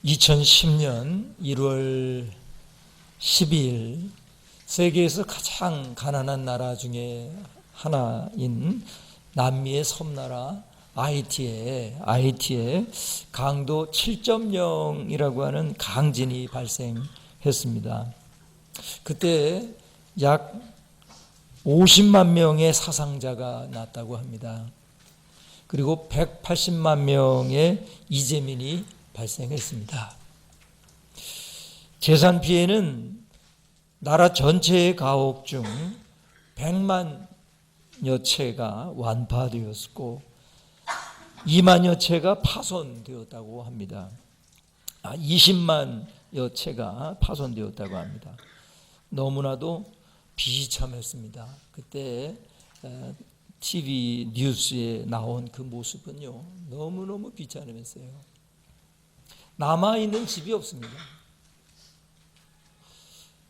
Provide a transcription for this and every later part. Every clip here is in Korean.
2010년 1월 12일 세계에서 가장 가난한 나라 중에 하나인 남미의 섬나라 아이티에 강도 7.0이라고 하는 강진이 발생했습니다. 그때 약 50만 명의 사상자가 났다고 합니다. 그리고 180만 명의 이재민이 발생했습니다. 재산 피해는 나라 전체의 가옥 중 100만여 채가 완파되었고 2만여 채가 파손되었다고 합니다. 20만여 채가 파손되었다고 합니다. 너무나도 비참했습니다. 그때 TV 뉴스에 나온 그 모습은요, 너무너무 비참했어요. 남아있는 집이 없습니다.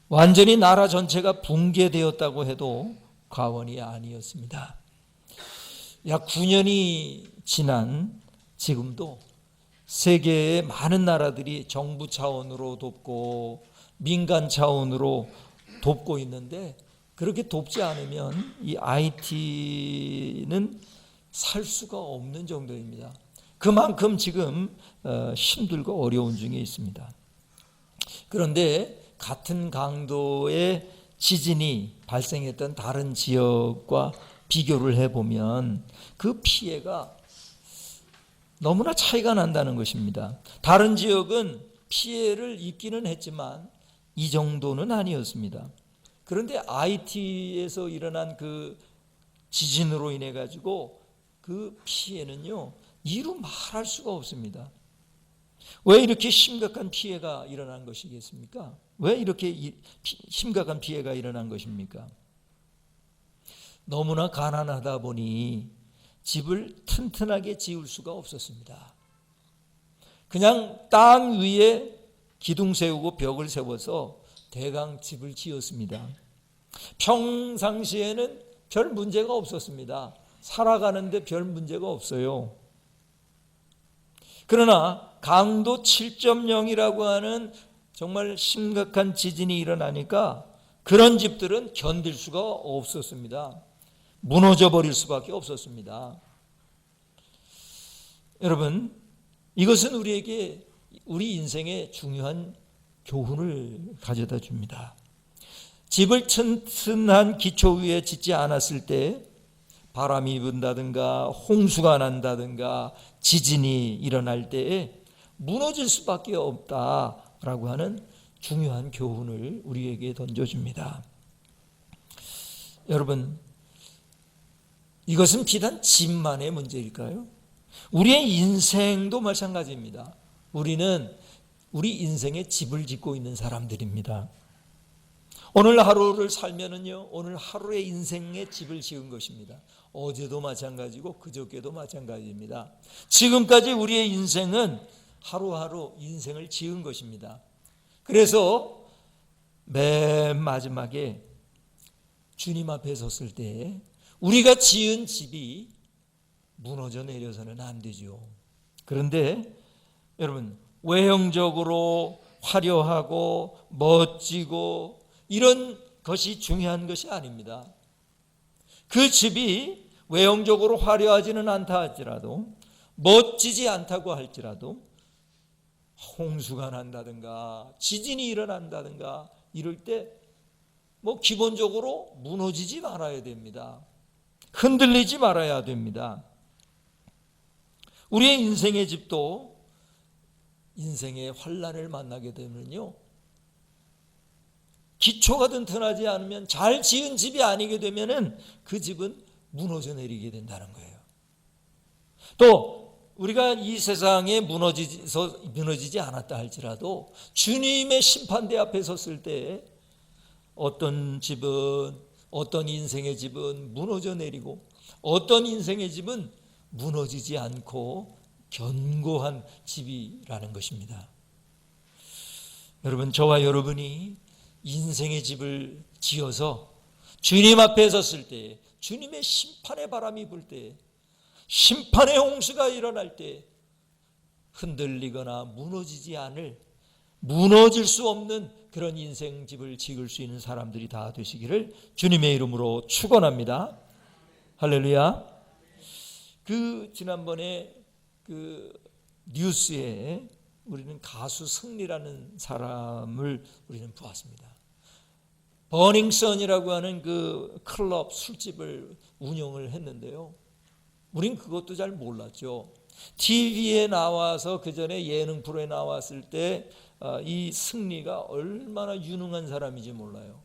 완전히 나라 전체가 붕괴되었다고 해도 과언이 아니었습니다. 약 9년이 지난 지금도 세계의 많은 나라들이 정부 차원으로 돕고 민간 차원으로 돕고 있는데, 그렇게 돕지 않으면 이 IT는 살 수가 없는 정도입니다. 그만큼 지금 힘들고 어려운 중에 있습니다. 그런데 같은 강도의 지진이 발생했던 다른 지역과 비교를 해보면 그 피해가 너무나 차이가 난다는 것입니다. 다른 지역은 피해를 입기는 했지만 이 정도는 아니었습니다. 그런데 IT에서 일어난 그 지진으로 인해 가지고 그 피해는요, 이루 말할 수가 없습니다. 왜 이렇게 심각한 피해가 일어난 것이겠습니까? 왜 이렇게 심각한 피해가 일어난 것입니까? 너무나 가난하다 보니 집을 튼튼하게 지을 수가 없었습니다. 그냥 땅 위에 기둥 세우고 벽을 세워서 대강 집을 지었습니다. 평상시에는 별 문제가 없었습니다. 살아가는데 별 문제가 없어요. 그러나 강도 7.0이라고 하는 정말 심각한 지진이 일어나니까 그런 집들은 견딜 수가 없었습니다. 무너져 버릴 수밖에 없었습니다. 여러분, 이것은 우리에게 우리 인생에 중요한 교훈을 가져다 줍니다. 집을 튼튼한 기초 위에 짓지 않았을 때 바람이 분다든가 홍수가 난다든가 지진이 일어날 때에 무너질 수밖에 없다라고 하는 중요한 교훈을 우리에게 던져줍니다. 여러분, 이것은 비단 집만의 문제일까요? 우리의 인생도 마찬가지입니다. 우리는 우리 인생에 집을 짓고 있는 사람들입니다. 오늘 하루를 살면은요, 오늘 하루의 인생에 집을 지은 것입니다. 어제도 마찬가지고 그저께도 마찬가지입니다. 지금까지 우리의 인생은 하루하루 인생을 지은 것입니다. 그래서 맨 마지막에 주님 앞에 섰을 때 우리가 지은 집이 무너져 내려서는 안 되죠. 그런데 여러분, 외형적으로 화려하고 멋지고 이런 것이 중요한 것이 아닙니다. 그 집이 외형적으로 화려하지는 않다 할지라도, 멋지지 않다고 할지라도 홍수가 난다든가 지진이 일어난다든가 이럴 때 기본적으로 무너지지 말아야 됩니다. 흔들리지 말아야 됩니다. 우리의 인생의 집도 인생의 환난을 만나게 되면요, 기초가 튼튼하지 않으면, 잘 지은 집이 아니게 되면은 그 집은 무너져 내리게 된다는 거예요. 또 우리가 이 세상에 무너지지 않았다 할지라도 주님의 심판대 앞에 섰을 때 어떤 집은, 어떤 인생의 집은 무너져 내리고 어떤 인생의 집은 무너지지 않고 견고한 집이라는 것입니다. 여러분, 저와 여러분이 인생의 집을 지어서 주님 앞에 섰을 때, 주님의 심판의 바람이 불 때, 심판의 홍수가 일어날 때 흔들리거나 무너지지 않을, 무너질 수 없는 그런 인생집을 지을 수 있는 사람들이 다 되시기를 주님의 이름으로 축원합니다. 할렐루야. 지난번에 뉴스에 우리는 가수 승리라는 사람을 우리는 보았습니다. 버닝썬이라고 하는 클럽 술집을 운영을 했는데요. 우린 그것도 잘 몰랐죠. TV에 나와서 그 전에 예능 프로에 나왔을 때 이 승리가 얼마나 유능한 사람인지 몰라요.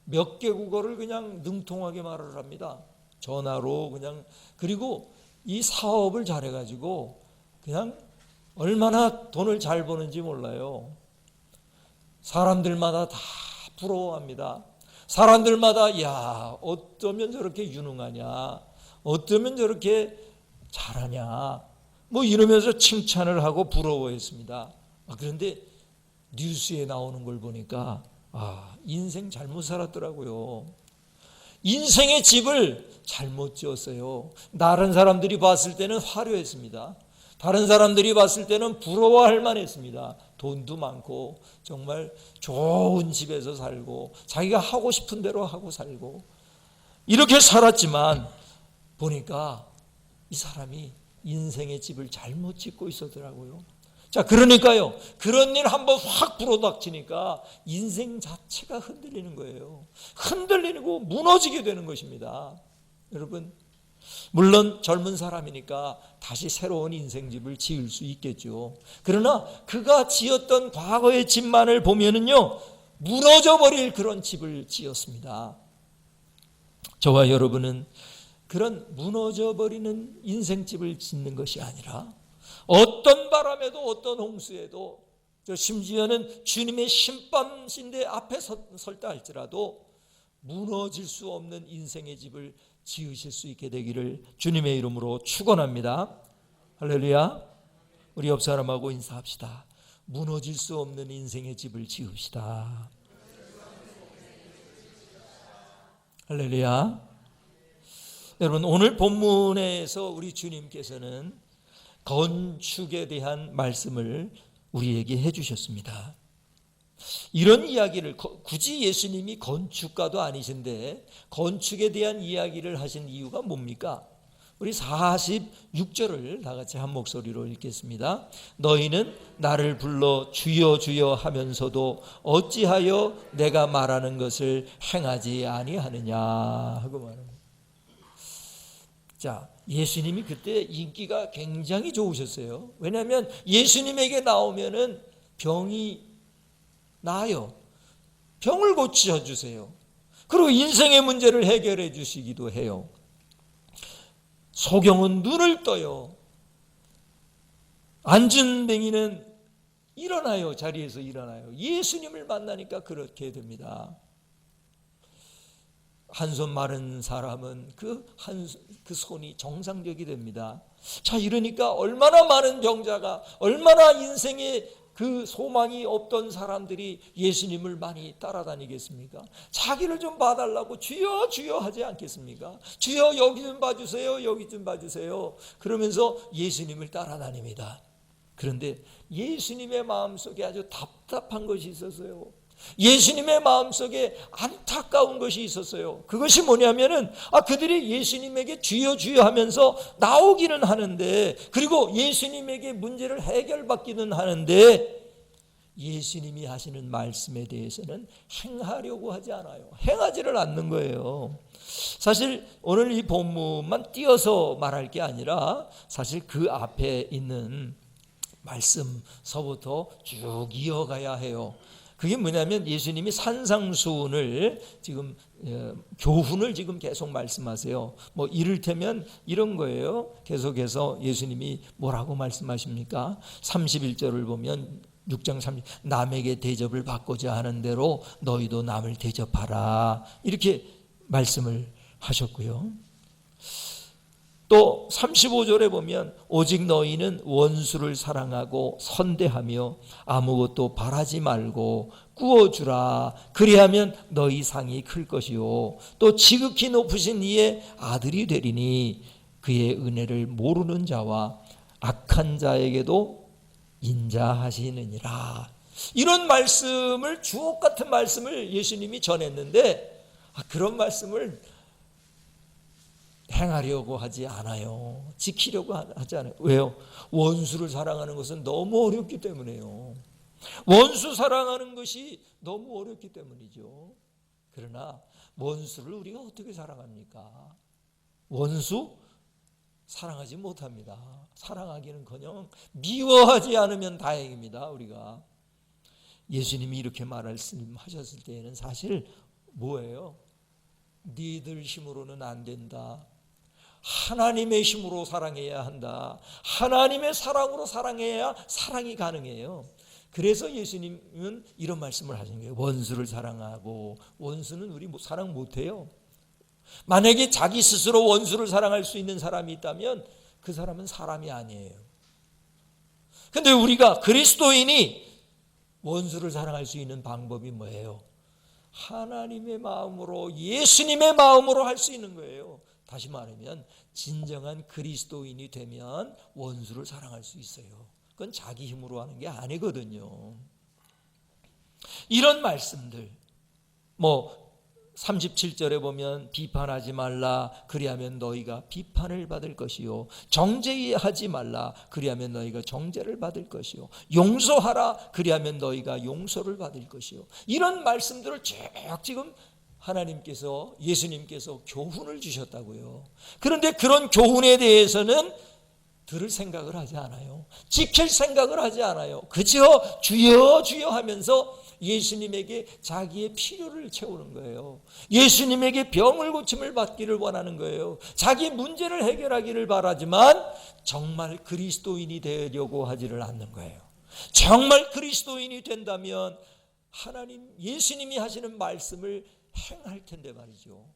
몇 개국어를 그냥 능통하게 말을 합니다. 전화로 그냥. 그리고 이 사업을 잘해가지고 그냥 얼마나 돈을 잘 버는지 몰라요. 사람들마다 다 부러워합니다. 사람들마다 야, 어쩌면 저렇게 유능하냐, 어쩌면 저렇게 잘하냐, 뭐 이러면서 칭찬을 하고 부러워했습니다. 그런데 뉴스에 나오는 걸 보니까 인생 잘못 살았더라고요. 인생의 집을 잘못 지었어요. 다른 사람들이 봤을 때는 화려했습니다. 다른 사람들이 봤을 때는 부러워할 만했습니다. 돈도 많고 정말 좋은 집에서 살고 자기가 하고 싶은 대로 하고 살고 이렇게 살았지만 보니까 이 사람이 인생의 집을 잘못 짓고 있었더라고요. 자, 그러니까요, 그런 일 한번 확 불어닥치니까 인생 자체가 흔들리는 거예요. 흔들리고 무너지게 되는 것입니다. 여러분, 물론 젊은 사람이니까 다시 새로운 인생집을 지을 수 있겠죠. 그러나 그가 지었던 과거의 집만을 보면은요, 무너져버릴 그런 집을 지었습니다. 저와 여러분은 그런 무너져버리는 인생집을 짓는 것이 아니라 어떤 바람에도 어떤 홍수에도 심지어는 주님의 심판신대 앞에 설다 할지라도 무너질 수 없는 인생의 집을 지으실 수 있게 되기를 주님의 이름으로 축원합니다. 할렐루야. 우리 옆 사람하고 인사합시다. 무너질 수 없는 인생의 집을 지읍시다. 할렐루야. 여러분, 오늘 본문에서 우리 주님께서는 건축에 대한 말씀을 우리에게 해주셨습니다. 이런 이야기를 굳이 예수님이 건축가도 아니신데 건축에 대한 이야기를 하신 이유가 뭡니까? 우리 46절을 다 같이 한 목소리로 읽겠습니다. 너희는 나를 불러 주여 주여 하면서도 어찌하여 내가 말하는 것을 행하지 아니하느냐 하고 말합니다. 자, 예수님이 그때 인기가 굉장히 좋으셨어요. 왜냐하면 예수님에게 나오면은 병이 나아요. 병을 고쳐주세요. 그리고 인생의 문제를 해결해 주시기도 해요. 소경은 눈을 떠요. 앉은 뱅이는 일어나요. 자리에서 일어나요. 예수님을 만나니까 그렇게 됩니다. 한 손 마른 사람은 그 손이 정상적이 됩니다. 자, 이러니까 얼마나 많은 병자가, 얼마나 인생에 그 소망이 없던 사람들이 예수님을 많이 따라다니겠습니까? 자기를 좀 봐달라고 주여 주여 하지 않겠습니까? 주여 여기 좀 봐주세요, 여기 좀 봐주세요. 그러면서 예수님을 따라다닙니다. 그런데 예수님의 마음속에 아주 답답한 것이 있었어요. 예수님의 마음속에 안타까운 것이 있었어요. 그것이 뭐냐면은 그들이 예수님에게 주여 주여 하면서 나오기는 하는데, 그리고 예수님에게 문제를 해결받기는 하는데 예수님이 하시는 말씀에 대해서는 행하려고 하지 않아요. 행하지를 않는 거예요. 사실 오늘 이 본문만 띄어서 말할 게 아니라 사실 그 앞에 있는 말씀서부터 쭉 이어가야 해요. 그게 뭐냐면 예수님이 산상수훈을 지금 교훈을 지금 계속 말씀하세요. 뭐 이를테면 이런 거예요. 계속해서 예수님이 뭐라고 말씀하십니까? 31절을 보면 6장 30 남에게 대접을 받고자 하는 대로 너희도 남을 대접하라, 이렇게 말씀을 하셨고요. 또 35절에 보면 오직 너희는 원수를 사랑하고 선대하며 아무것도 바라지 말고 꾸어주라. 그리하면 너희 상이 클 것이요 또 지극히 높으신 이의 아들이 되리니 그의 은혜를 모르는 자와 악한 자에게도 인자하시느니라. 이런 말씀을, 주옥 같은 말씀을 예수님이 전했는데 그런 말씀을 행하려고 하지 않아요. 지키려고 하지 않아요. 왜요? 원수를 사랑하는 것은 너무 어렵기 때문에요. 원수 사랑하는 것이 너무 어렵기 때문이죠. 그러나 원수를 우리가 어떻게 사랑합니까? 원수 사랑하지 못합니다. 사랑하기는커녕 미워하지 않으면 다행입니다. 우리가 예수님이 이렇게 말씀하셨을 때에는 사실 뭐예요? 니들 힘으로는 안 된다. 하나님의 힘으로 사랑해야 한다. 하나님의 사랑으로 사랑해야 사랑이 가능해요. 그래서 예수님은 이런 말씀을 하신 거예요. 원수를 사랑하고. 원수는 우리 사랑 못해요. 만약에 자기 스스로 원수를 사랑할 수 있는 사람이 있다면 그 사람은 사람이 아니에요. 그런데 우리가 그리스도인이 원수를 사랑할 수 있는 방법이 뭐예요? 하나님의 마음으로, 예수님의 마음으로 할 수 있는 거예요. 다시 말하면 진정한 그리스도인이 되면 원수를 사랑할 수 있어요. 그건 자기 힘으로 하는 게 아니거든요. 이런 말씀들, 37절에 보면 비판하지 말라 그리하면 너희가 비판을 받을 것이요, 정죄하지 말라 그리하면 너희가 정죄를 받을 것이요, 용서하라 그리하면 너희가 용서를 받을 것이요. 이런 말씀들을 쭉 지금 하나님께서, 예수님께서 교훈을 주셨다고요. 그런데 그런 교훈에 대해서는 들을 생각을 하지 않아요. 지킬 생각을 하지 않아요. 그저 주여 주여 하면서 예수님에게 자기의 필요를 채우는 거예요. 예수님에게 병을 고침을 받기를 원하는 거예요. 자기 문제를 해결하기를 바라지만 정말 그리스도인이 되려고 하지를 않는 거예요. 정말 그리스도인이 된다면 하나님, 예수님이 하시는 말씀을 행할 텐데 말이죠.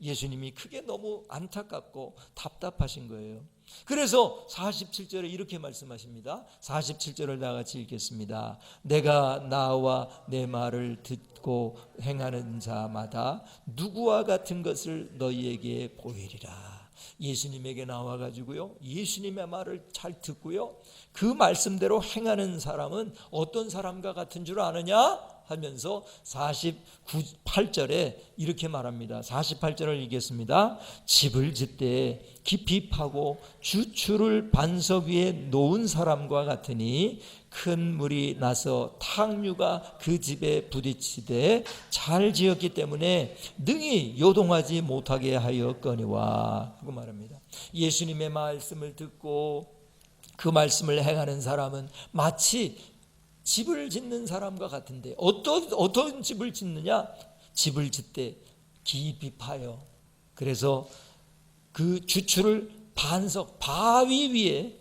예수님이 그게 너무 안타깝고 답답하신 거예요. 그래서 47절에 이렇게 말씀하십니다. 47절을 다 같이 읽겠습니다. 내가 나와 내 말을 듣고 행하는 자마다 누구와 같은 것을 너희에게 보이리라. 예수님에게 나와가지고요, 예수님의 말을 잘 듣고요, 그 말씀대로 행하는 사람은 어떤 사람과 같은 줄 아느냐 하면서 48절에 이렇게 말합니다. 48절을 읽겠습니다. 집을 짓되 깊이 파고 주추를 반석 위에 놓은 사람과 같으니 큰 물이 나서 탕류가 그 집에 부딪히되 잘 지었기 때문에 능히 요동하지 못하게 하였거니와 하고 말합니다. 예수님의 말씀을 듣고 그 말씀을 행하는 사람은 마치 집을 짓는 사람과 같은데, 어떤 집을 짓느냐? 집을 짓되 깊이 파요. 그래서 그 주추를 반석, 바위 위에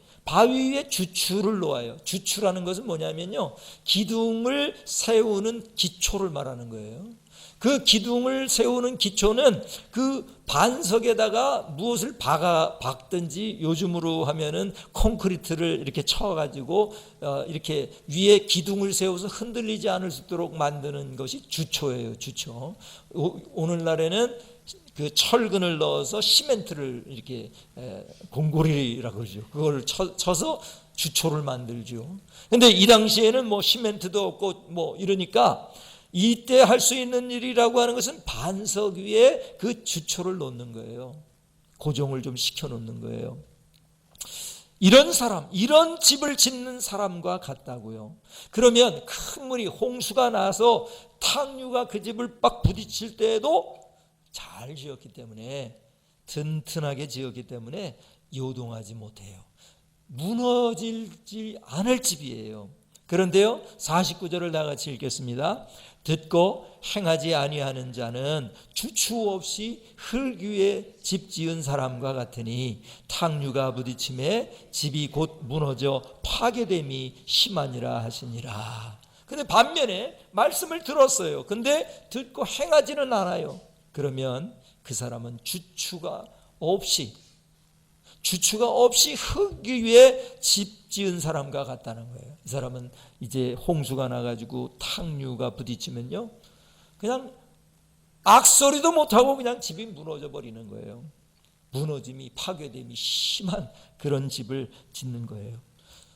주추를 놓아요. 주추라는 것은 뭐냐면요, 기둥을 세우는 기초를 말하는 거예요. 그 기둥을 세우는 기초는 그 반석에다가 무엇을 박든지, 요즘으로 하면은 콘크리트를 이렇게 쳐가지고 이렇게 위에 기둥을 세워서 흔들리지 않을 수 있도록 만드는 것이 주초예요. 주초. 오늘날에는 그 철근을 넣어서 시멘트를 이렇게 공고리라고 그러죠. 그걸 쳐서 주초를 만들죠. 근데 이 당시에는 시멘트도 없고 이러니까 이때 할 수 있는 일이라고 하는 것은 반석 위에 그 주초를 놓는 거예요. 고정을 좀 시켜 놓는 거예요. 이런 사람, 이런 집을 짓는 사람과 같다고요. 그러면 큰 물이, 홍수가 나서 탕류가 그 집을 빡 부딪힐 때에도 잘 지었기 때문에, 튼튼하게 지었기 때문에 요동하지 못해요. 무너지지 않을 집이에요. 그런데요, 49절을 다 같이 읽겠습니다. 듣고 행하지 아니하는 자는 주추 없이 흙 위에 집 지은 사람과 같으니 탕류가 부딪힘에 집이 곧 무너져 파괴됨이 심하니라 하시니라. 근데 반면에 말씀을 들었어요. 근데 듣고 행하지는 않아요. 그러면 그 사람은 주추가 없이 흙 위에 집 지은 사람과 같다는 거예요. 이 사람은 이제 홍수가 나가지고 탕류가 부딪히면요, 그냥 악소리도 못하고 그냥 집이 무너져 버리는 거예요. 무너짐이, 파괴됨이 심한 그런 집을 짓는 거예요.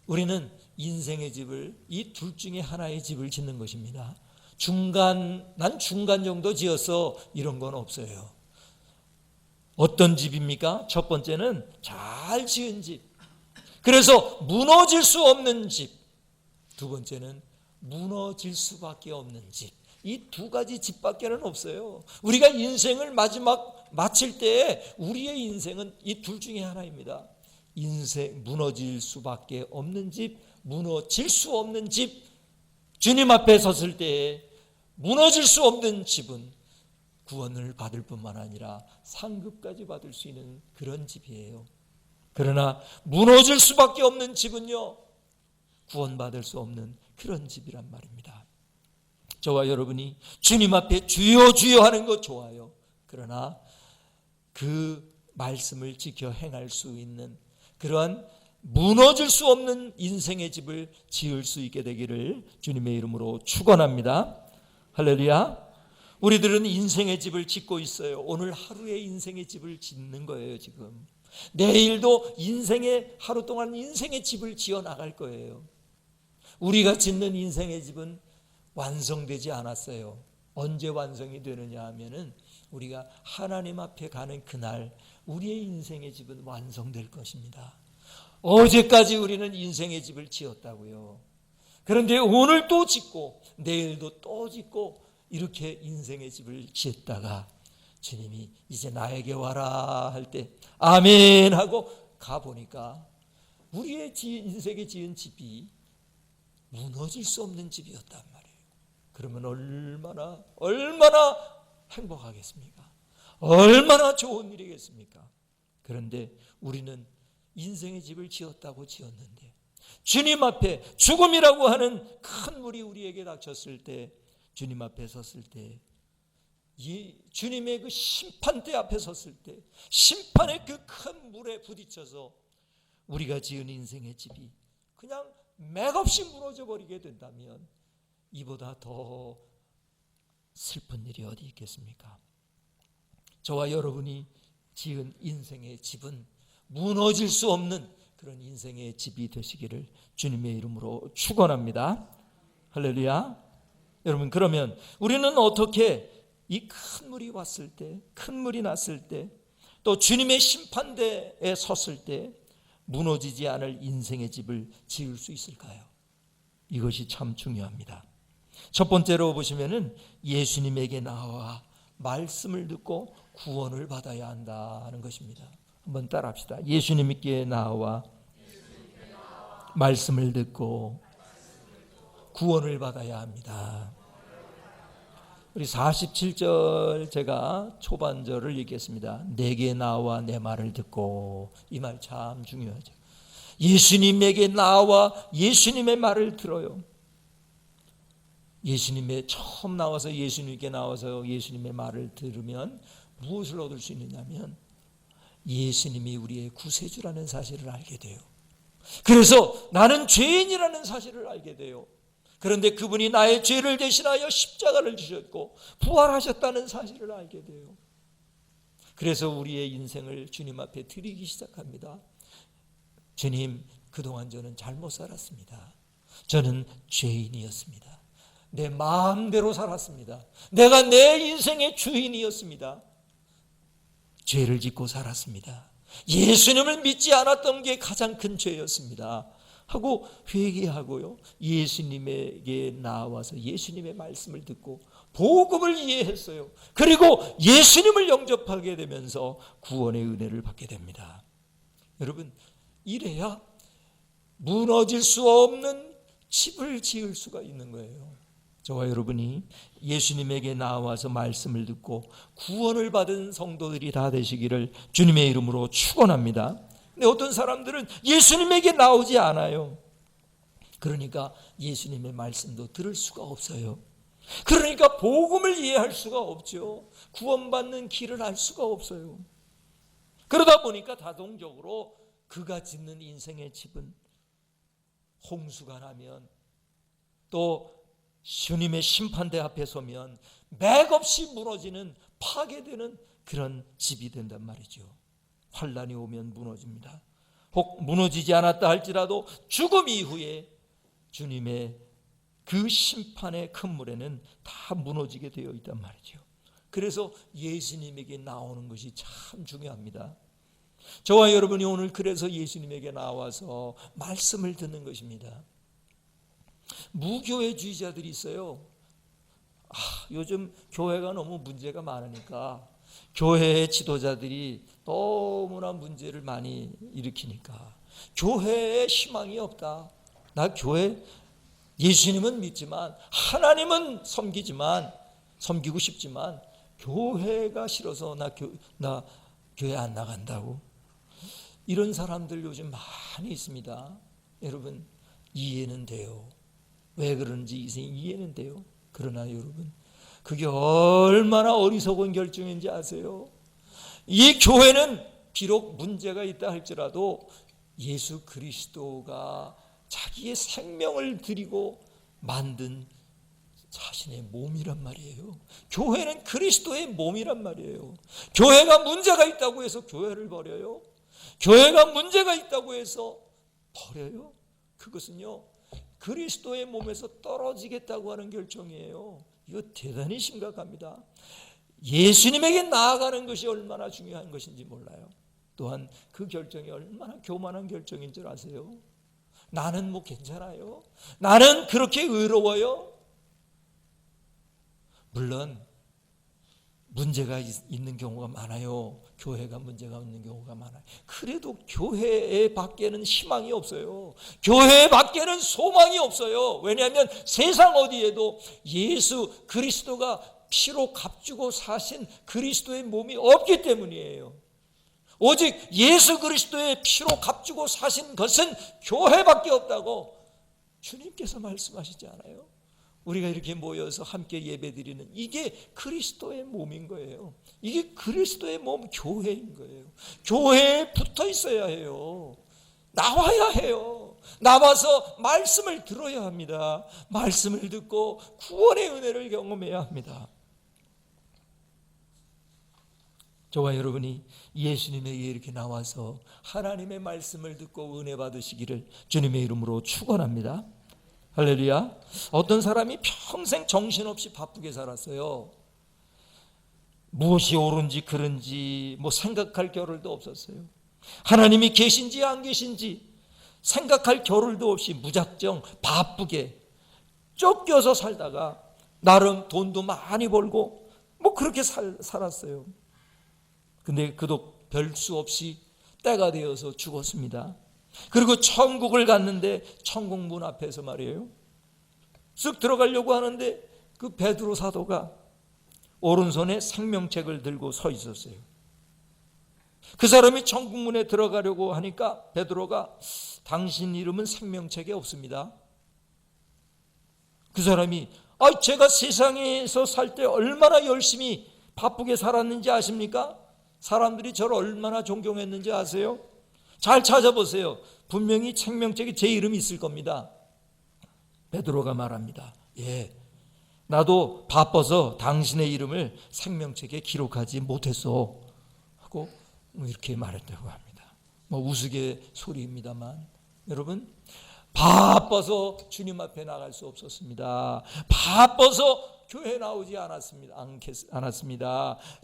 우리는 인생의 집을, 이 둘 중에 하나의 집을 짓는 것입니다. 난 중간 정도 지었어, 이런 건 없어요. 어떤 집입니까? 첫 번째는 잘 지은 집, 그래서 무너질 수 없는 집. 두 번째는 무너질 수밖에 없는 집. 이 두 가지 집밖에는 없어요. 우리가 인생을 마칠 때 우리의 인생은 이 둘 중에 하나입니다. 무너질 수밖에 없는 집, 무너질 수 없는 집. 주님 앞에 섰을 때 무너질 수 없는 집은 구원을 받을 뿐만 아니라 상급까지 받을 수 있는 그런 집이에요. 그러나 무너질 수밖에 없는 집은요, 구원받을 수 없는 그런 집이란 말입니다. 저와 여러분이 주님 앞에 주여 주여 하는 것 좋아요. 그러나 그 말씀을 지켜 행할 수 있는 그러한 무너질 수 없는 인생의 집을 지을 수 있게 되기를 주님의 이름으로 축원합니다. 할렐루야. 우리들은 인생의 집을 짓고 있어요. 오늘 하루의 인생의 집을 짓는 거예요. 지금 내일도 인생의 하루 동안 인생의 집을 지어 나갈 거예요. 우리가 짓는 인생의 집은 완성되지 않았어요. 언제 완성이 되느냐 하면은 우리가 하나님 앞에 가는 그날 우리의 인생의 집은 완성될 것입니다. 어제까지 우리는 인생의 집을 지었다고요. 그런데 오늘 또 짓고 내일도 또 짓고 이렇게 인생의 집을 지었다가 주님이 이제 나에게 와라 할 때 아멘 하고 가보니까 우리의 인생에 지은 집이 무너질 수 없는 집이었단 말이에요. 그러면 얼마나 행복하겠습니까? 얼마나 좋은 일이겠습니까? 그런데 우리는 인생의 집을 지었다고 지었는데 주님 앞에 죽음이라고 하는 큰 물이 우리에게 닥쳤을 때, 주님 앞에 섰을 때, 주님의 그 심판대 앞에 섰을 때 심판의 그 큰 물에 부딪혀서 우리가 지은 인생의 집이 그냥 맥없이 무너져 버리게 된다면 이보다 더 슬픈 일이 어디 있겠습니까? 저와 여러분이 지은 인생의 집은 무너질 수 없는 그런 인생의 집이 되시기를 주님의 이름으로 축원합니다. 할렐루야. 여러분, 그러면 우리는 어떻게 이 큰 물이 왔을 때, 큰 물이 났을 때, 또 주님의 심판대에 섰을 때 무너지지 않을 인생의 집을 지을 수 있을까요? 이것이 참 중요합니다. 첫 번째로 보시면은 예수님에게 나와 말씀을 듣고 구원을 받아야 한다는 것입니다. 한번 따라합시다. 예수님께 나와 말씀을 듣고 구원을 받아야 합니다. 우리 47절 제가 초반절을 읽겠습니다. 내게 나와 내 말을 듣고, 이 말 참 중요하죠. 예수님에게 나와 예수님의 말을 들어요. 예수님의 처음 나와서 예수님께 나와서 예수님의 말을 들으면 무엇을 얻을 수 있느냐면 예수님이 우리의 구세주라는 사실을 알게 돼요. 그래서 나는 죄인이라는 사실을 알게 돼요. 그런데 그분이 나의 죄를 대신하여 십자가를 지셨고 부활하셨다는 사실을 알게 돼요. 그래서 우리의 인생을 주님 앞에 드리기 시작합니다. 주님, 그동안 저는 잘못 살았습니다. 저는 죄인이었습니다. 내 마음대로 살았습니다. 내가 내 인생의 주인이었습니다. 죄를 짓고 살았습니다. 예수님을 믿지 않았던 게 가장 큰 죄였습니다 하고 회개하고요, 예수님에게 나와서 예수님의 말씀을 듣고 복음을 이해했어요. 그리고 예수님을 영접하게 되면서 구원의 은혜를 받게 됩니다. 여러분, 이래야 무너질 수 없는 집을 지을 수가 있는 거예요. 저와 여러분이 예수님에게 나와서 말씀을 듣고 구원을 받은 성도들이 다 되시기를 주님의 이름으로 축원합니다. 근데 어떤 사람들은 예수님에게 나오지 않아요. 그러니까 예수님의 말씀도 들을 수가 없어요. 그러니까 복음을 이해할 수가 없죠. 구원받는 길을 알 수가 없어요. 그러다 보니까 자동적으로 그가 짓는 인생의 집은 홍수가 나면, 또 주님의 심판대 앞에 서면 맥없이 무너지는, 파괴되는 그런 집이 된단 말이죠. 환난이 오면 무너집니다. 혹 무너지지 않았다 할지라도 죽음 이후에 주님의 그 심판의 큰 물에는 다 무너지게 되어 있단 말이죠. 그래서 예수님에게 나오는 것이 참 중요합니다. 저와 여러분이 오늘 그래서 예수님에게 나와서 말씀을 듣는 것입니다. 무교회주의자들이 있어요. 요즘 교회가 너무 문제가 많으니까, 교회의 지도자들이 너무나 문제를 많이 일으키니까 교회에 희망이 없다. 나 교회, 예수님은 믿지만, 하나님은 섬기고 싶지만 교회가 싫어서 나 교회 안 나간다고. 이런 사람들 요즘 많이 있습니다. 여러분, 이해는 돼요. 왜 그런지 이해는 돼요. 그러나 여러분, 그게 얼마나 어리석은 결정인지 아세요? 이 교회는 비록 문제가 있다 할지라도 예수 그리스도가 자기의 생명을 드리고 만든 자신의 몸이란 말이에요. 교회는 그리스도의 몸이란 말이에요. 교회가 문제가 있다고 해서 교회를 버려요? 교회가 문제가 있다고 해서 버려요? 그것은요, 그리스도의 몸에서 떨어지겠다고 하는 결정이에요. 이거 대단히 심각합니다. 예수님에게 나아가는 것이 얼마나 중요한 것인지 몰라요. 또한 그 결정이 얼마나 교만한 결정인 줄 아세요? 나는 뭐 괜찮아요? 나는 그렇게 의로워요? 물론 문제가 있는 경우가 많아요. 교회가 문제가 있는 경우가 많아요. 그래도 교회 밖에는 희망이 없어요. 교회 밖에는 소망이 없어요. 왜냐하면 세상 어디에도 예수 그리스도가 피로 값주고 사신 그리스도의 몸이 없기 때문이에요. 오직 예수 그리스도의 피로 값주고 사신 것은 교회밖에 없다고 주님께서 말씀하시지 않아요? 우리가 이렇게 모여서 함께 예배드리는 이게 그리스도의 몸인 거예요. 이게 그리스도의 몸, 교회인 거예요. 교회에 붙어 있어야 해요. 나와야 해요. 나와서 말씀을 들어야 합니다. 말씀을 듣고 구원의 은혜를 경험해야 합니다. 저와 여러분이 예수님에게 이렇게 나와서 하나님의 말씀을 듣고 은혜 받으시기를 주님의 이름으로 축원합니다. 할렐루야. 어떤 사람이 평생 정신없이 바쁘게 살았어요. 무엇이 옳은지 그른지 생각할 겨를도 없었어요. 하나님이 계신지 안 계신지 생각할 겨를도 없이 무작정 바쁘게 쫓겨서 살다가 나름 돈도 많이 벌고 그렇게 살았어요. 근데 그도 별 수 없이 때가 되어서 죽었습니다. 그리고 천국을 갔는데 천국 문 앞에서 말이에요, 쓱 들어가려고 하는데 그 베드로 사도가 오른손에 생명책을 들고 서 있었어요. 그 사람이 천국 문에 들어가려고 하니까 베드로가 당신 이름은 생명책에 없습니다. 그 사람이 제가 세상에서 살 때 얼마나 열심히 바쁘게 살았는지 아십니까? 사람들이 저를 얼마나 존경했는지 아세요? 잘 찾아보세요. 분명히 생명책에 제 이름이 있을 겁니다. 베드로가 말합니다. 예, 나도 바빠서 당신의 이름을 생명책에 기록하지 못했어 하고 이렇게 말했다고 합니다. 우스갯소리입니다만 여러분, 바빠서 주님 앞에 나갈 수 없었습니다. 바빠서 교회 나오지 않았습니다.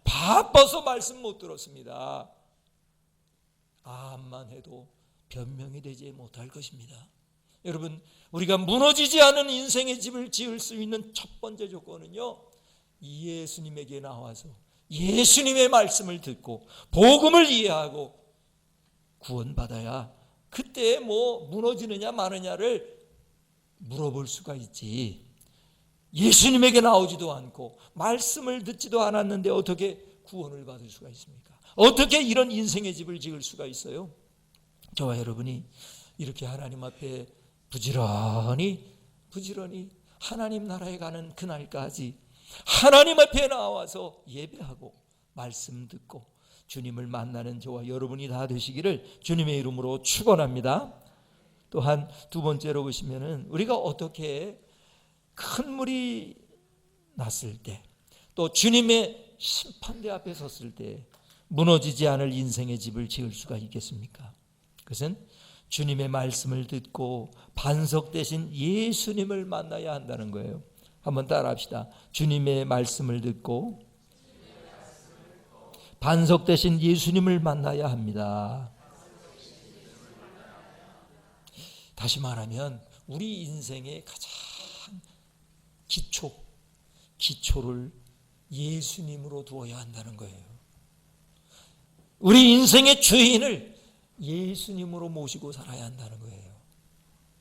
바빠서 말씀 못 들었습니다. 암만 해도 변명이 되지 못할 것입니다. 여러분, 우리가 무너지지 않은 인생의 집을 지을 수 있는 첫 번째 조건은요, 예수님에게 나와서 예수님의 말씀을 듣고 복음을 이해하고 구원받아야 그때 무너지느냐 마느냐를 물어볼 수가 있지. 예수님에게 나오지도 않고 말씀을 듣지도 않았는데 어떻게 구원을 받을 수가 있습니까? 어떻게 이런 인생의 집을 지을 수가 있어요? 저와 여러분이 이렇게 하나님 앞에 부지런히 하나님 나라에 가는 그날까지 하나님 앞에 나와서 예배하고 말씀 듣고 주님을 만나는 저와 여러분이 다 되시기를 주님의 이름으로 축원합니다. 또한 두 번째로 보시면은 우리가 어떻게 큰 물이 났을 때, 또 주님의 심판대 앞에 섰을 때 무너지지 않을 인생의 집을 지을 수가 있겠습니까? 그것은 주님의 말씀을 듣고 반석 대신 예수님을 만나야 한다는 거예요. 한번 따라합시다. 주님의 말씀을 듣고 반석 대신 예수님을 만나야 합니다. 다시 말하면 우리 인생의 가장 기초를 예수님으로 두어야 한다는 거예요. 우리 인생의 주인을 예수님으로 모시고 살아야 한다는 거예요.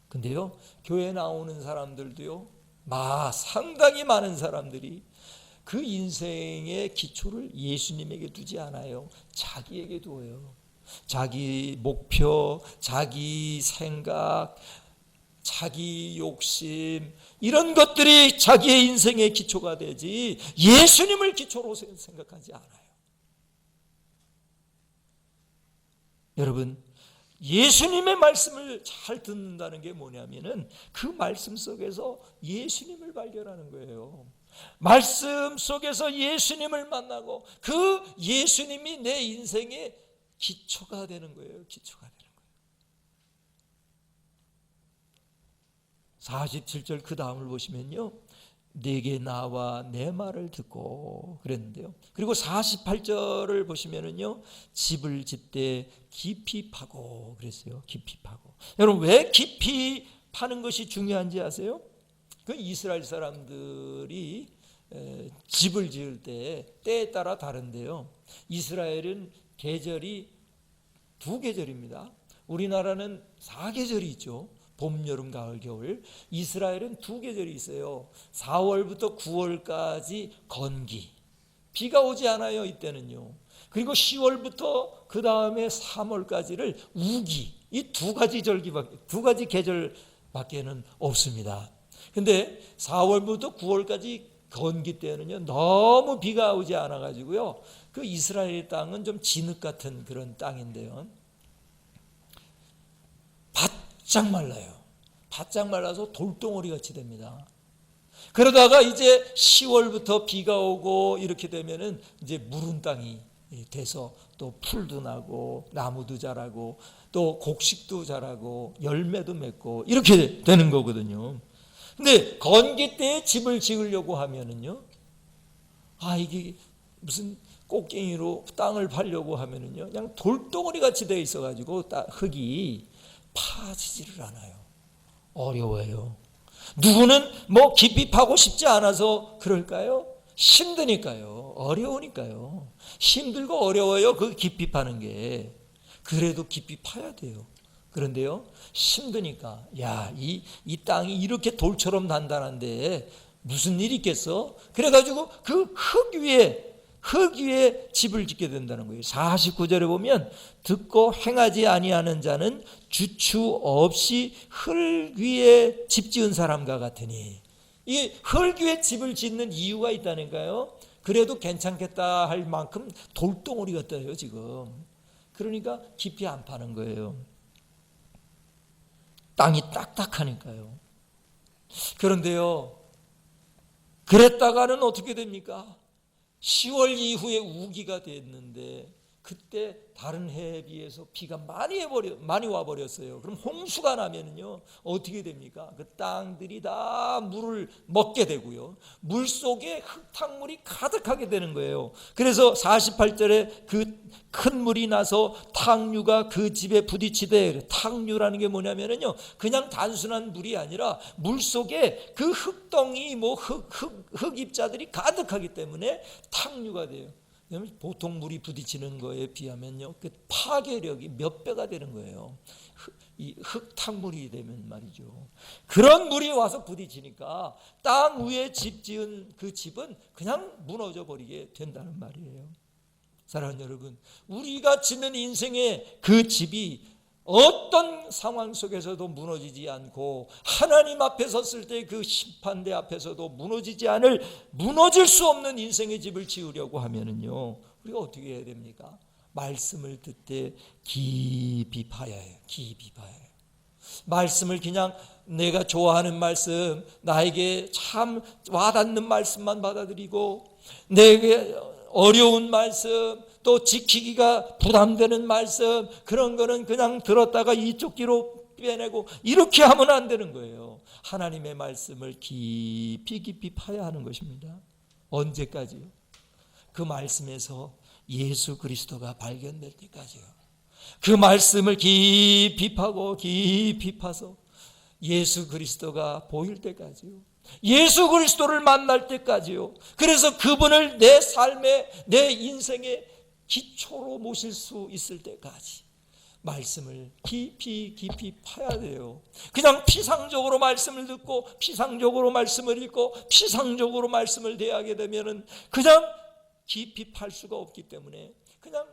근데요, 교회 나오는 사람들도요, 상당히 많은 사람들이 그 인생의 기초를 예수님에게 두지 않아요. 자기에게 두어요. 자기 목표, 자기 생각, 자기 욕심, 이런 것들이 자기의 인생의 기초가 되지 예수님을 기초로 생각하지 않아요. 여러분, 예수님의 말씀을 잘 듣는다는 게 뭐냐면은 그 말씀 속에서 예수님을 발견하는 거예요. 말씀 속에서 예수님을 만나고 그 예수님이 내 인생의 기초가 되는 거예요. 기초가 되는 거예요. 47절 그 다음을 보시면요, 내게 나와 내 말을 듣고 그랬는데요. 그리고 48절을 보시면은요, 집을 짓되 깊이 파고 그랬어요. 깊이 파고. 여러분, 왜 깊이 파는 것이 중요한지 아세요? 그 이스라엘 사람들이 집을 지을 때 때에 따라 다른데요, 이스라엘은 계절이 2계절입니다. 우리나라는 4계절이 있죠. 봄, 여름, 가을, 겨울. 이스라엘은 2계절이 있어요. 4월부터 9월까지 건기, 비가 오지 않아요. 이때는요. 그리고 10월부터 그 다음에 3월까지를 우기. 이 2가지 계절밖에는 없습니다. 근데 4월부터 9월까지 건기 때는요, 너무 비가 오지 않아 가지고요, 그 이스라엘 땅은 좀 진흙 같은 그런 땅인데요, 바짝 말라요. 바짝 말라서 돌덩어리 같이 됩니다. 그러다가 이제 10월부터 비가 오고 이렇게 되면은 이제 무른 땅이 돼서 또 풀도 나고 나무도 자라고 또 곡식도 자라고 열매도 맺고 이렇게 되는 거거든요. 근데 건기 때에 집을 지으려고 하면은요, 이게 무슨 꽃갱이로 땅을 파려고 하면은요, 그냥 돌덩어리 같이 되어 있어가지고 흙이 파지지를 않아요. 어려워요. 누구는 뭐 깊이 파고 싶지 않아서 그럴까요? 힘드니까요. 어려우니까요. 힘들고 어려워요. 그 깊이 파는 게. 그래도 깊이 파야 돼요. 그런데요, 힘드니까, 이 땅이 이렇게 돌처럼 단단한데 무슨 일이 있겠어? 그래가지고 그 흙 위에 집을 짓게 된다는 거예요. 49절에 보면 듣고 행하지 아니하는 자는 주추 없이 흙 위에 집 지은 사람과 같으니, 이 흙 위에 집을 짓는 이유가 있다니까요. 그래도 괜찮겠다 할 만큼 돌덩어리 같아요 지금. 그러니까 깊이 안 파는 거예요. 땅이 딱딱하니까요. 그런데요, 그랬다가는 어떻게 됩니까? 10월 이후에 우기가 됐는데 그때 다른 해에 비해서 비가 많이 와버렸어요. 그럼 홍수가 나면요 어떻게 됩니까? 그 땅들이 다 물을 먹게 되고요, 물 속에 흙탕물이 가득하게 되는 거예요. 그래서 48절에 그 큰 물이 나서 탕류가 그 집에 부딪히되, 탕류라는 게 뭐냐면요, 그냥 단순한 물이 아니라 물 속에 그 흙덩이 흙입자들이 가득하기 때문에 탕류가 돼요. 보통 물이 부딪히는 거에 비하면요, 그 파괴력이 몇 배가 되는 거예요. 이 흙탕물이 되면 말이죠. 그런 물이 와서 부딪히니까 땅 위에 집 지은 그 집은 그냥 무너져 버리게 된다는 말이에요. 사랑하는 여러분, 우리가 짓는 인생의 그 집이 어떤 상황 속에서도 무너지지 않고 하나님 앞에 섰을 때 그 심판대 앞에서도 무너질 수 없는 인생의 집을 지으려고 하면은요, 우리가 어떻게 해야 됩니까? 말씀을 듣되 깊이 파야 해요. 깊이 파야 해요. 말씀을 그냥 내가 좋아하는 말씀, 나에게 참 와닿는 말씀만 받아들이고, 내게 어려운 말씀, 또 지키기가 부담되는 말씀, 그런 거는 그냥 들었다가 이쪽 귀로 빼내고 이렇게 하면 안 되는 거예요. 하나님의 말씀을 깊이 깊이 파야 하는 것입니다. 언제까지요? 그 말씀에서 예수 그리스도가 발견될 때까지요. 그 말씀을 깊이 파고 깊이 파서 예수 그리스도가 보일 때까지요. 예수 그리스도를 만날 때까지요. 그래서 그분을 내 삶의, 내 인생의 기초로 모실 수 있을 때까지 말씀을 깊이 깊이 파야 돼요. 그냥 피상적으로 말씀을 듣고 피상적으로 말씀을 읽고 피상적으로 말씀을 대하게 되면은 그냥 깊이 팔 수가 없기 때문에 그냥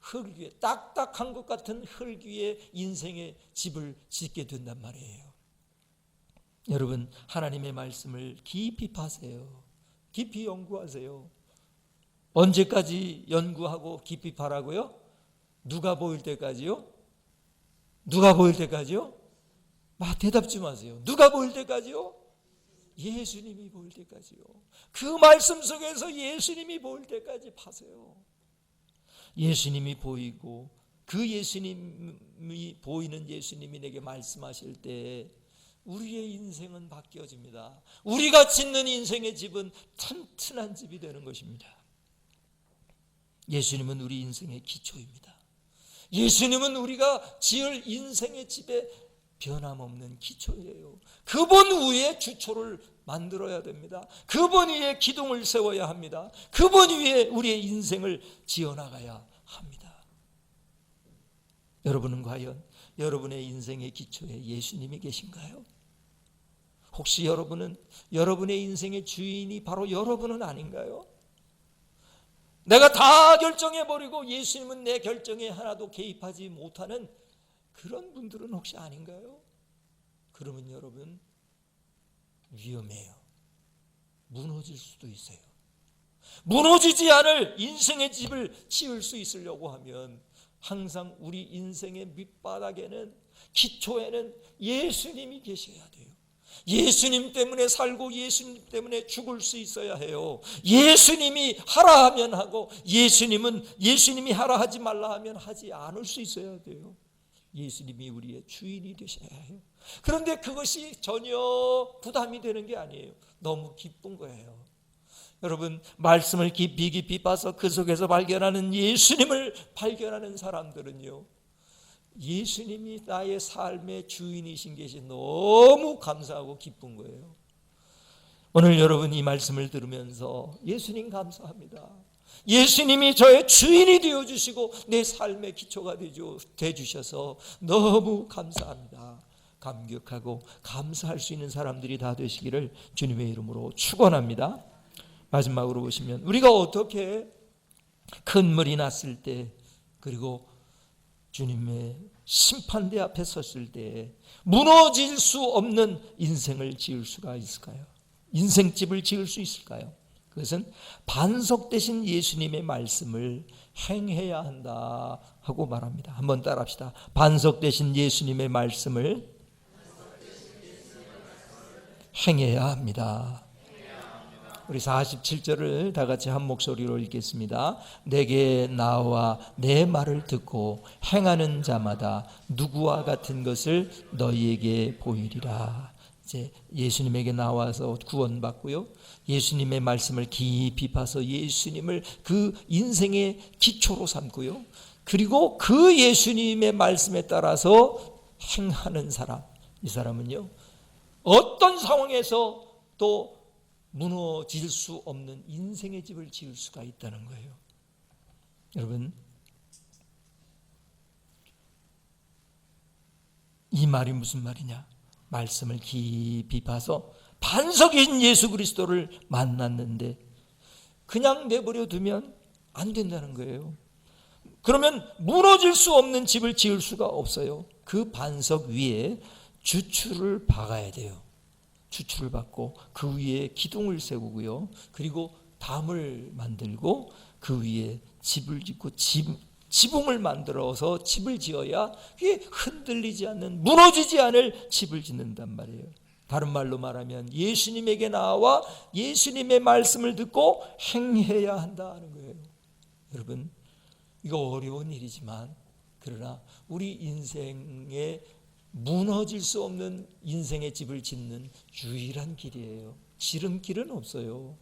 흙 위에, 딱딱한 것 같은 흙 위에 인생의 집을 짓게 된단 말이에요. 여러분, 하나님의 말씀을 깊이 파세요. 깊이 연구하세요. 언제까지 연구하고 깊이 파라고요? 누가 보일 때까지요? 누가 보일 때까지요? 대답 좀 하세요. 누가 보일 때까지요? 예수님이 보일 때까지요. 그 말씀 속에서 예수님이 보일 때까지 파세요. 예수님이 보이고 그 예수님이 보이는 예수님이 내게 말씀하실 때 우리의 인생은 바뀌어집니다. 우리가 짓는 인생의 집은 튼튼한 집이 되는 것입니다. 예수님은 우리 인생의 기초입니다. 예수님은 우리가 지을 인생의 집의 변함없는 기초예요. 그분 위에 주초를 만들어야 됩니다. 그분 위에 기둥을 세워야 합니다. 그분 위에 우리의 인생을 지어나가야 합니다. 여러분은 과연 여러분의 인생의 기초에 예수님이 계신가요? 혹시 여러분은 여러분의 인생의 주인이 바로 여러분은 아닌가요? 내가 다 결정해버리고 예수님은 내 결정에 하나도 개입하지 못하는 그런 분들은 혹시 아닌가요? 그러면 여러분 위험해요. 무너질 수도 있어요. 무너지지 않을 인생의 집을 지을 수 있으려고 하면 항상 우리 인생의 밑바닥에는, 기초에는 예수님이 계셔야 돼요. 예수님 때문에 살고 예수님 때문에 죽을 수 있어야 해요. 예수님이 하라 하면 하고 예수님이 하라 하지 말라 하면 하지 않을 수 있어야 돼요. 예수님이 우리의 주인이 되셔야 해요. 그런데 그것이 전혀 부담이 되는 게 아니에요. 너무 기쁜 거예요. 여러분, 말씀을 깊이 깊이 봐서 그 속에서 발견하는 예수님을 발견하는 사람들은요, 예수님이 나의 삶의 주인이신 것이 너무 감사하고 기쁜 거예요. 오늘 여러분 이 말씀을 들으면서 예수님 감사합니다. 예수님이 저의 주인이 되어주시고 내 삶의 기초가 되어주셔서 너무 감사합니다. 감격하고 감사할 수 있는 사람들이 다 되시기를 주님의 이름으로 축원합니다. 마지막으로 보시면 우리가 어떻게 큰 물이 났을 때, 그리고 주님의 심판대 앞에 섰을 때 무너질 수 없는 인생을 지을 수가 있을까요? 인생집을 지을 수 있을까요? 그것은 반석 되신 예수님의 말씀을 행해야 한다 하고 말합니다. 한번 따라합시다. 반석 되신 예수님의 말씀을 행해야 합니다. 우리 47절을 다 같이 한 목소리로 읽겠습니다. 내게 나와 내 말을 듣고 행하는 자마다 누구와 같은 것을 너희에게 보이리라. 이제 예수님에게 나와서 구원받고요, 예수님의 말씀을 깊이 봐서 예수님을 그 인생의 기초로 삼고요, 그리고 그 예수님의 말씀에 따라서 행하는 사람, 이 사람은요 어떤 상황에서 또 무너질 수 없는 인생의 집을 지을 수가 있다는 거예요. 여러분, 이 말이 무슨 말이냐? 말씀을 깊이 봐서 반석인 예수 그리스도를 만났는데 그냥 내버려 두면 안 된다는 거예요. 그러면 무너질 수 없는 집을 지을 수가 없어요. 그 반석 위에 주추를 박아야 돼요. 주추를 박고 그 위에 기둥을 세우고요, 그리고 담을 만들고 그 위에 집을 짓고 지붕을 만들어서 집을 지어야 그게 흔들리지 않는, 무너지지 않을 집을 짓는단 말이에요. 다른 말로 말하면 예수님에게 나와 예수님의 말씀을 듣고 행해야 한다는 거예요. 여러분, 이거 어려운 일이지만 그러나 우리 인생에 무너질 수 없는 인생의 집을 짓는 유일한 길이에요. 지름길은 없어요.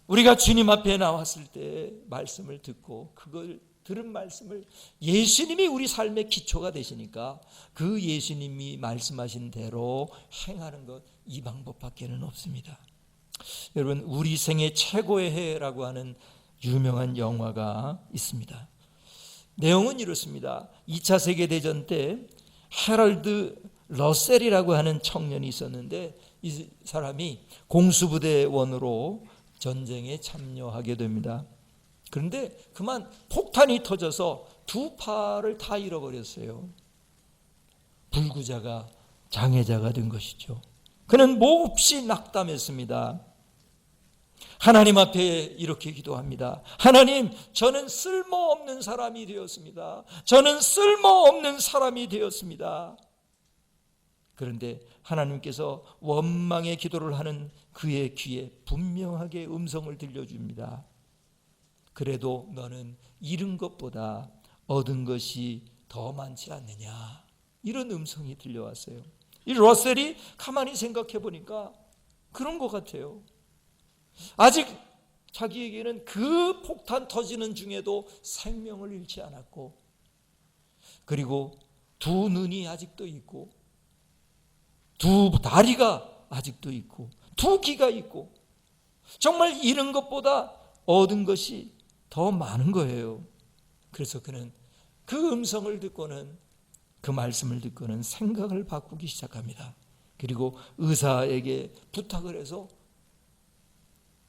우리가 주님 앞에 나왔을 때 말씀을 듣고 그걸 들은 말씀을 예수님이 우리 삶의 기초가 되시니까 그 예수님이 말씀하신 대로 행하는 것, 이 방법밖에는 없습니다. 여러분, 우리 생애 최고의 해라고 하는 유명한 영화가 있습니다. 내용은 이렇습니다. 2차 세계대전 때 해럴드 러셀이라고 하는 청년이 있었는데 이 사람이 공수부대원으로 전쟁에 참여하게 됩니다. 그런데 그만 폭탄이 터져서 두 팔을 다 잃어버렸어요. 불구자가 장애자가 된 것이죠. 그는 몹시 낙담했습니다. 하나님 앞에 이렇게 기도합니다. 하나님, 저는 쓸모없는 사람이 되었습니다. 저는 쓸모없는 사람이 되었습니다. 그런데 하나님께서 원망의 기도를 하는 그의 귀에 분명하게 음성을 들려줍니다. 그래도 너는 잃은 것보다 얻은 것이 더 많지 않느냐, 이런 음성이 들려왔어요. 이 러셀이 가만히 생각해 보니까 그런 것 같아요. 아직 자기에게는 그 폭탄 터지는 중에도 생명을 잃지 않았고, 그리고 두 눈이 아직도 있고, 두 다리가 아직도 있고, 두 귀가 있고, 정말 잃은 것보다 얻은 것이 더 많은 거예요. 그래서 그는 그 음성을 듣고는, 그 말씀을 듣고는 생각을 바꾸기 시작합니다. 그리고 의사에게 부탁을 해서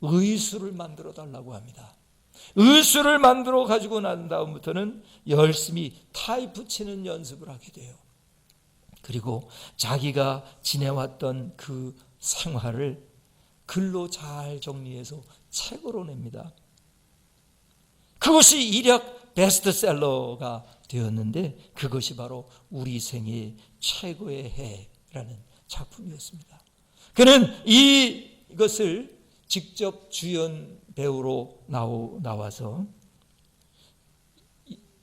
의수를 만들어 달라고 합니다. 의수를 만들어 가지고 난 다음부터는 열심히 타이프 치는 연습을 하게 돼요. 그리고 자기가 지내왔던 그 생활을 글로 잘 정리해서 책으로 냅니다. 그것이 일약 베스트셀러가 되었는데 그것이 바로 우리 생애 최고의 해라는 작품이었습니다. 그는 이것을 직접 주연 배우로 나와서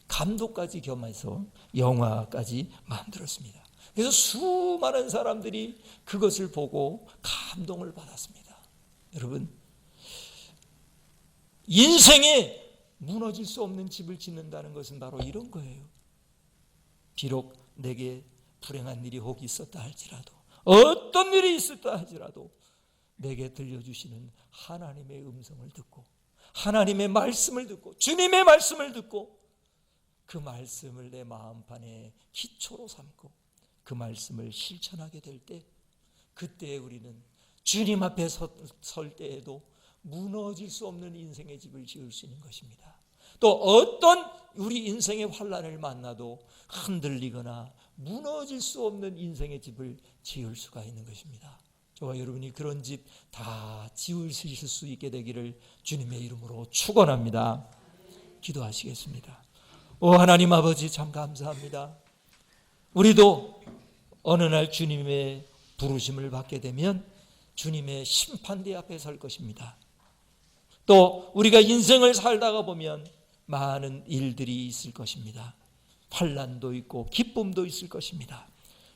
감독까지 겸해서 영화까지 만들었습니다. 그래서 수많은 사람들이 그것을 보고 감동을 받았습니다. 여러분, 인생에 무너질 수 없는 집을 짓는다는 것은 바로 이런 거예요. 비록 내게 불행한 일이 혹 있었다 할지라도, 어떤 일이 있었다 할지라도 내게 들려주시는 하나님의 음성을 듣고, 하나님의 말씀을 듣고, 주님의 말씀을 듣고, 그 말씀을 내 마음판에 기초로 삼고 그 말씀을 실천하게 될 때, 그때 우리는 주님 앞에 설 때에도 무너질 수 없는 인생의 집을 지을 수 있는 것입니다. 또 어떤 우리 인생의 환난을 만나도 흔들리거나 무너질 수 없는 인생의 집을 지을 수가 있는 것입니다. 저와 여러분이 그런 집 다 지으실 수 있게 되기를 주님의 이름으로 축원합니다. 기도하시겠습니다. 오 하나님 아버지, 참 감사합니다. 우리도 어느 날 주님의 부르심을 받게 되면 주님의 심판대 앞에 설 것입니다. 또 우리가 인생을 살다가 보면 많은 일들이 있을 것입니다. 환난도 있고 기쁨도 있을 것입니다.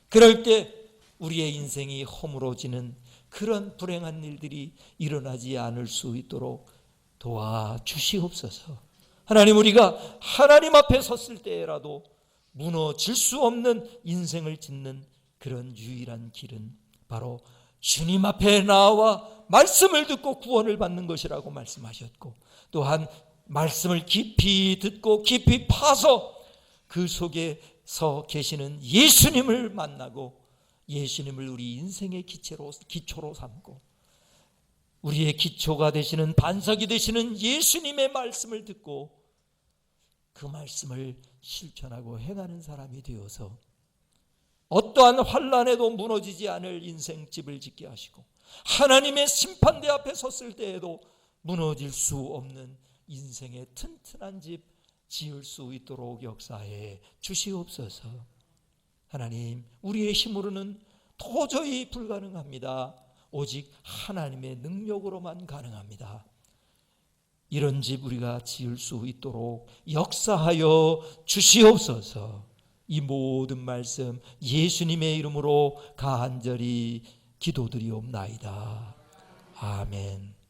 그럴 때 우리의 인생이 허물어지는 그런 불행한 일들이 일어나지 않을 수 있도록 도와주시옵소서. 하나님, 우리가 하나님 앞에 섰을 때라도 무너질 수 없는 인생을 짓는 그런 유일한 길은 바로 주님 앞에 나와 말씀을 듣고 구원을 받는 것이라고 말씀하셨고, 또한 말씀을 깊이 듣고 깊이 파서 그 속에서 계시는 예수님을 만나고 예수님을 우리 인생의 기초로 삼고 우리의 기초가 되시는, 반석이 되시는 예수님의 말씀을 듣고 그 말씀을 실천하고 행하는 사람이 되어서 어떠한 환난에도 무너지지 않을 인생집을 짓게 하시고, 하나님의 심판대 앞에 섰을 때에도 무너질 수 없는 인생의 튼튼한 집 지을 수 있도록 역사해 주시옵소서. 하나님, 우리의 힘으로는 도저히 불가능합니다. 오직 하나님의 능력으로만 가능합니다. 이런 집 우리가 지을 수 있도록 역사하여 주시옵소서. 이 모든 말씀 예수님의 이름으로 간절히 기도드리옵나이다. 아멘.